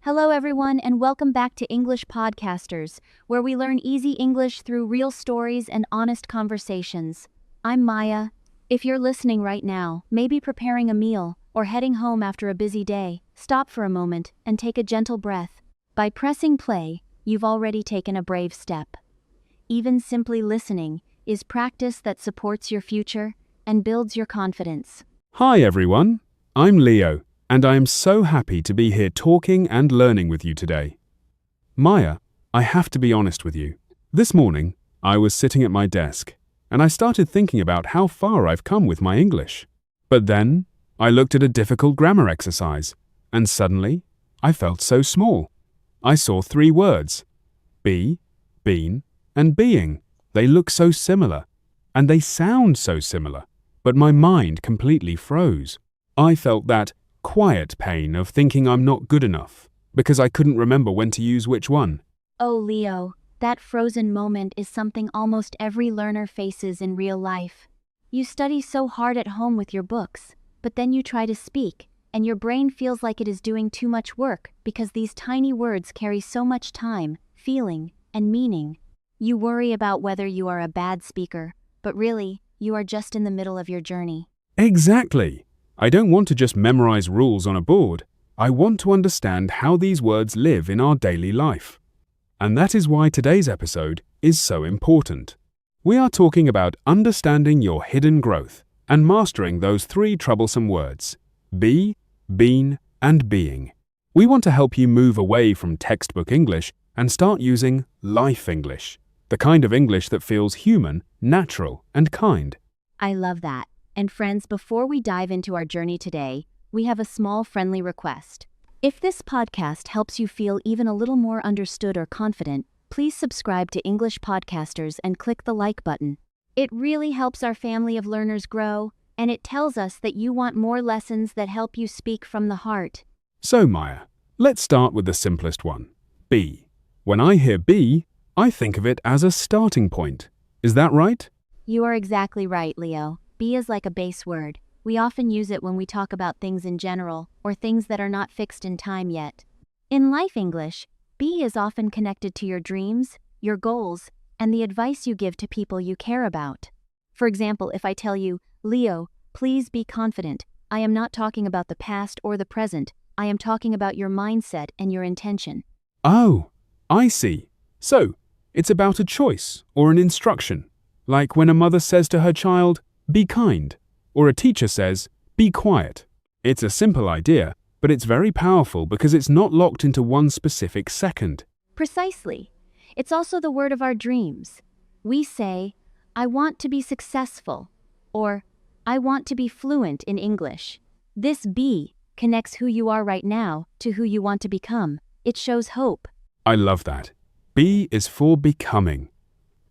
Hello, everyone, and welcome back to English Podcasters, where we learn easy English through real stories and honest conversations. I'm Maya. If you're listening right now, maybe preparing a meal or heading home after a busy day, stop for a moment and take a gentle breath. By pressing play, you've already taken a brave step. Even simply listening is practice that supports your future and builds your confidence. Hi everyone, I'm Leo, and I am so happy to be here talking and learning with you today. Maya, I have to be honest with you. This morning, I was sitting at my desk, and I started thinking about how far I've come with my English. But then, I looked at a difficult grammar exercise, and suddenly, I felt so small. I saw 3 words: be, been, and being. They look so similar, and they sound so similar, but my mind completely froze. I felt that quiet pain of thinking I'm not good enough, because I couldn't remember when to use which one. Oh, Leo, that frozen moment is something almost every learner faces in real life. You study so hard at home with your books, but then you try to speak, and your brain feels like it is doing too much work because these tiny words carry so much time, feeling, and meaning. You worry about whether you are a bad speaker, but really, you are just in the middle of your journey. Exactly! I don't want to just memorize rules on a board. I want to understand how these words live in our daily life. And that is why today's episode is so important. We are talking about understanding your hidden growth and mastering those 3 troublesome words: be, been, and being. We want to help you move away from textbook English and start using life English, the kind of English that feels human, natural, and kind. I love that. And friends, before we dive into our journey today, we have a small friendly request. If this podcast helps you feel even a little more understood or confident, please subscribe to English Podcasters and click the like button. It really helps our family of learners grow, and it tells us that you want more lessons that help you speak from the heart. So Maya, let's start with the simplest one: be. When I hear be, I think of it as a starting point. Is that right? You are exactly right, Leo. Be is like a base word. We often use it when we talk about things in general, or things that are not fixed in time yet. In life English, be is often connected to your dreams, your goals, and the advice you give to people you care about. For example, if I tell you, Leo, please be confident, I am not talking about the past or the present. I am talking about your mindset and your intention. Oh, I see. So, it's about a choice or an instruction, like when a mother says to her child, be kind, or a teacher says, be quiet. It's a simple idea, but it's very powerful because it's not locked into one specific second. Precisely. It's also the word of our dreams. We say, I want to be successful, or I want to be fluent in English. This be connects who you are right now to who you want to become. It shows hope. I love that. Be is for becoming.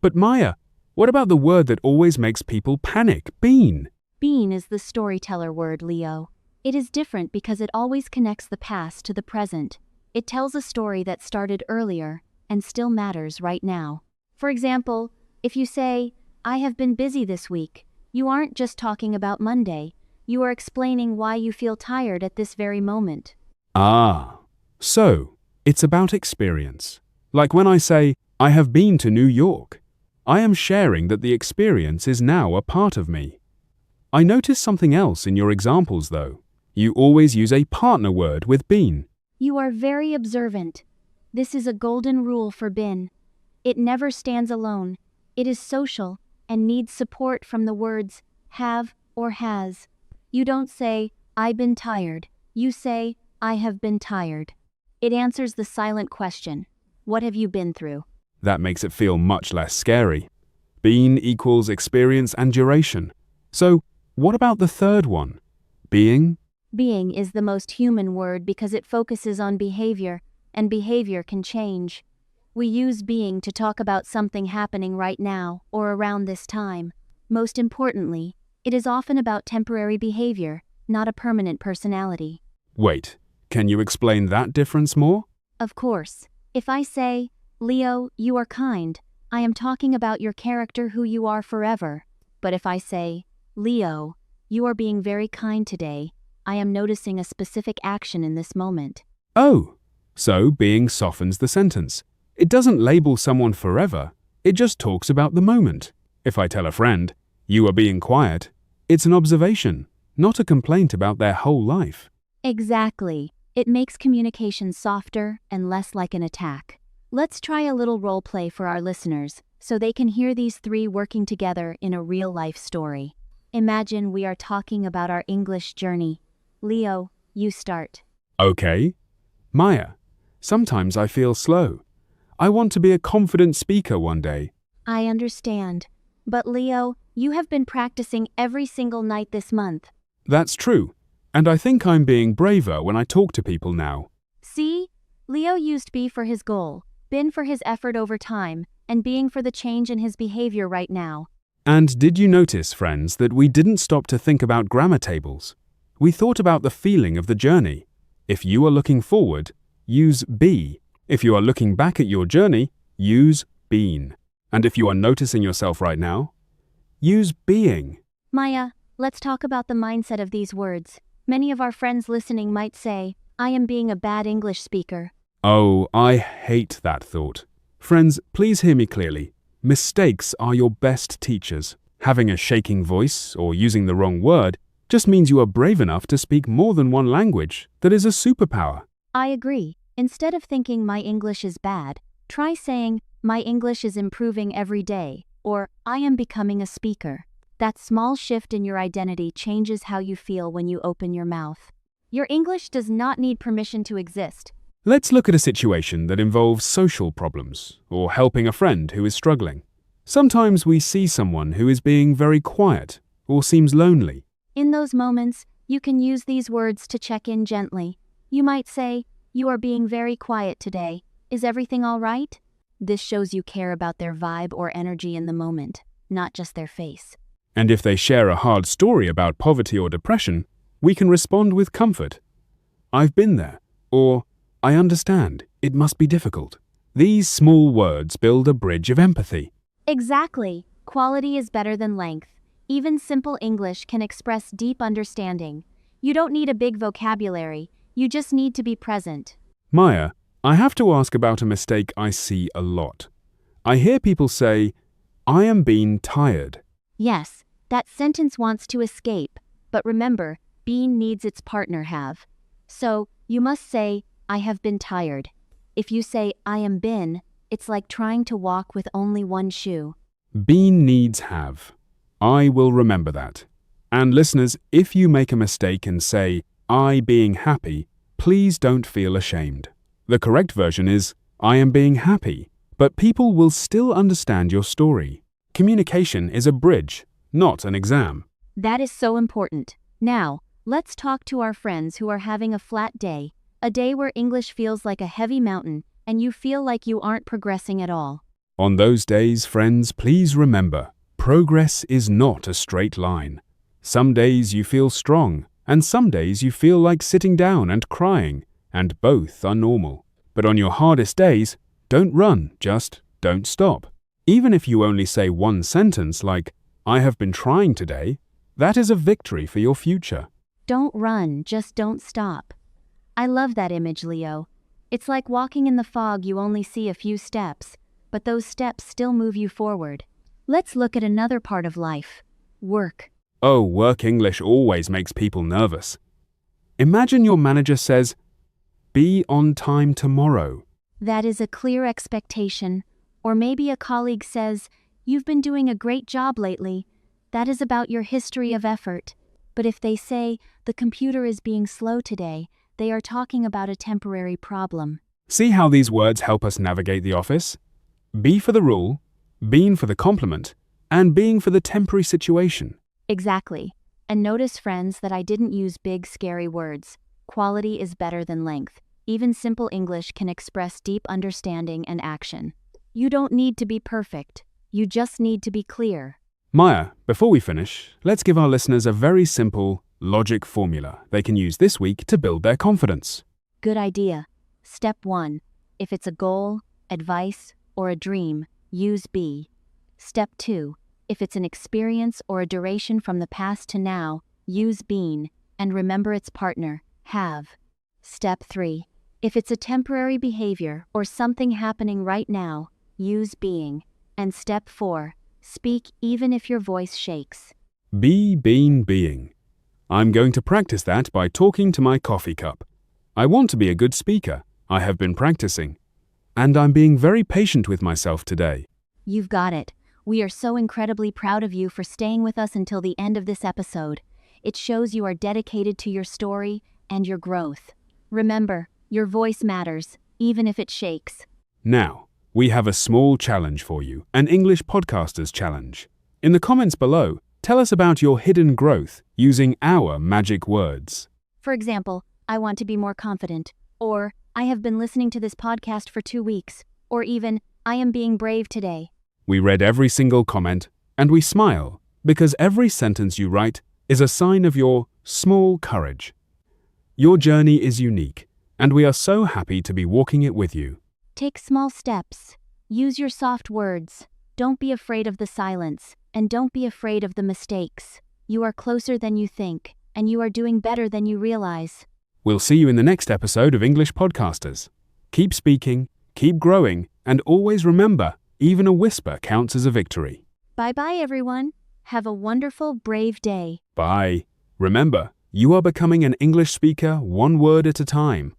But Maya, what about the word that always makes people panic, been? Been is the storyteller word, Leo. It is different because it always connects the past to the present. It tells a story that started earlier and still matters right now. For example, if you say, I have been busy this week, you aren't just talking about Monday. You are explaining why you feel tired at this very moment. Ah, so it's about experience. Like when I say, I have been to New York. I am sharing that the experience is now a part of me. I noticed something else in your examples though. You always use a partner word with been. You are very observant. This is a golden rule for been. It never stands alone. It is social and needs support from the words have or has. You don't say, I've been tired. You say, I have been tired. It answers the silent question, what have you been through? That makes it feel much less scary. Been equals experience and duration. So, what about the third one? Being? Being is the most human word because it focuses on behavior, and behavior can change. We use being to talk about something happening right now or around this time. Most importantly, it is often about temporary behavior, not a permanent personality. Wait, can you explain that difference more? Of course, if I say, Leo, you are kind, I am talking about your character, who you are forever. But if I say, Leo, you are being very kind today, I am noticing a specific action in this moment. Oh, So being softens the sentence. It doesn't label someone forever, it just talks about the moment. If I tell a friend, "You are being quiet," it's an observation, not a complaint about their whole life. Exactly. It makes communication softer and less like an attack. Let's try a little role play for our listeners so they can hear these three working together in a real-life story. Imagine we are talking about our English journey. Leo, you start. Okay. Maya, sometimes I feel slow. I want to be a confident speaker one day. I understand. But Leo, you have been practicing every single night this month. That's true, and I think I'm being braver when I talk to people now. See? Leo used be for his goal, been for his effort over time, and being for the change in his behavior right now. And did you notice, friends, that we didn't stop to think about grammar tables? We thought about the feeling of the journey. If you are looking forward, use be. If you are looking back at your journey, use been. And if you are noticing yourself right now, use being. Maya, let's talk about the mindset of these words. Many of our friends listening might say, I am being a bad English speaker. Oh, I hate that thought. Friends, please hear me clearly. Mistakes are your best teachers. Having a shaking voice or using the wrong word just means you are brave enough to speak more than one language. That is a superpower. I agree. Instead of thinking my English is bad, try saying, my English is improving every day, or I am becoming a speaker. That small shift in your identity changes how you feel when you open your mouth. Your English does not need permission to exist. Let's look at a situation that involves social problems or helping a friend who is struggling. Sometimes we see someone who is being very quiet or seems lonely. In those moments, you can use these words to check in gently. You might say, you are being very quiet today. Is everything all right? This shows you care about their vibe or energy in the moment, not just their face. And if they share a hard story about poverty or depression, we can respond with comfort. I've been there, or I understand, it must be difficult. These small words build a bridge of empathy. Exactly. Quality is better than length. Even simple English can express deep understanding. You don't need a big vocabulary, you just need to be present. Maya, I have to ask about a mistake I see a lot. I hear people say, I am being tired. Yes, that sentence wants to escape, but remember, being needs its partner have. So, you must say, I have been tired. If you say, I am been, it's like trying to walk with only one shoe. Been needs have. I will remember that. And listeners, if you make a mistake and say, I being happy, please don't feel ashamed. The correct version is, I am being happy, but people will still understand your story. Communication is a bridge, not an exam. That is so important. Now, let's talk to our friends who are having a flat day, a day where English feels like a heavy mountain and you feel like you aren't progressing at all. On those days, friends, please remember, progress is not a straight line. Some days you feel strong, and some days you feel like sitting down and crying, and both are normal. But on your hardest days, don't run, just don't stop. Even if you only say one sentence like, I have been trying today, that is a victory for your future. Don't run, just don't stop. I love that image, Leo. It's like walking in the fog, you only see a few steps, but those steps still move you forward. Let's look at another part of life. Work. Oh, work English always makes people nervous. Imagine your manager says, be on time tomorrow. That is a clear expectation. Or maybe a colleague says, you've been doing a great job lately. That is about your history of effort. But if they say, the computer is being slow today, they are talking about a temporary problem. See how these words help us navigate the office? Be for the rule, been for the compliment, and being for the temporary situation. Exactly. And notice, friends, that I didn't use big, scary words. Quality is better than length. Even simple English can express deep understanding and action. You don't need to be perfect. You just need to be clear. Maya, before we finish, let's give our listeners a very simple logic formula they can use this week to build their confidence. Good idea. Step 1. If it's a goal, advice, or a dream, use be. Step 2. If it's an experience or a duration from the past to now, use been, and remember its partner, have. Step 3. If it's a temporary behavior or something happening right now, use being. And step 4, speak even if your voice shakes. Be, been, being. I'm going to practice that by talking to my coffee cup. I want to be a good speaker. I have been practicing. And I'm being very patient with myself today. You've got it. We are so incredibly proud of you for staying with us until the end of this episode. It shows you are dedicated to your story and your growth. Remember, your voice matters, even if it shakes. Now, we have a small challenge for you, an English Podcasters Challenge. In the comments below, tell us about your hidden growth using our magic words. For example, I want to be more confident, or I have been listening to this podcast for 2 weeks, or even I am being brave today. We read every single comment, and we smile, because every sentence you write is a sign of your small courage. Your journey is unique, and we are so happy to be walking it with you. Take small steps. Use your soft words. Don't be afraid of the silence, and don't be afraid of the mistakes. You are closer than you think, and you are doing better than you realize. We'll see you in the next episode of English Podcasters. Keep speaking, keep growing, and always remember, even a whisper counts as a victory. Bye-bye, everyone. Have a wonderful, brave day. Bye. Remember, you are becoming an English speaker one word at a time.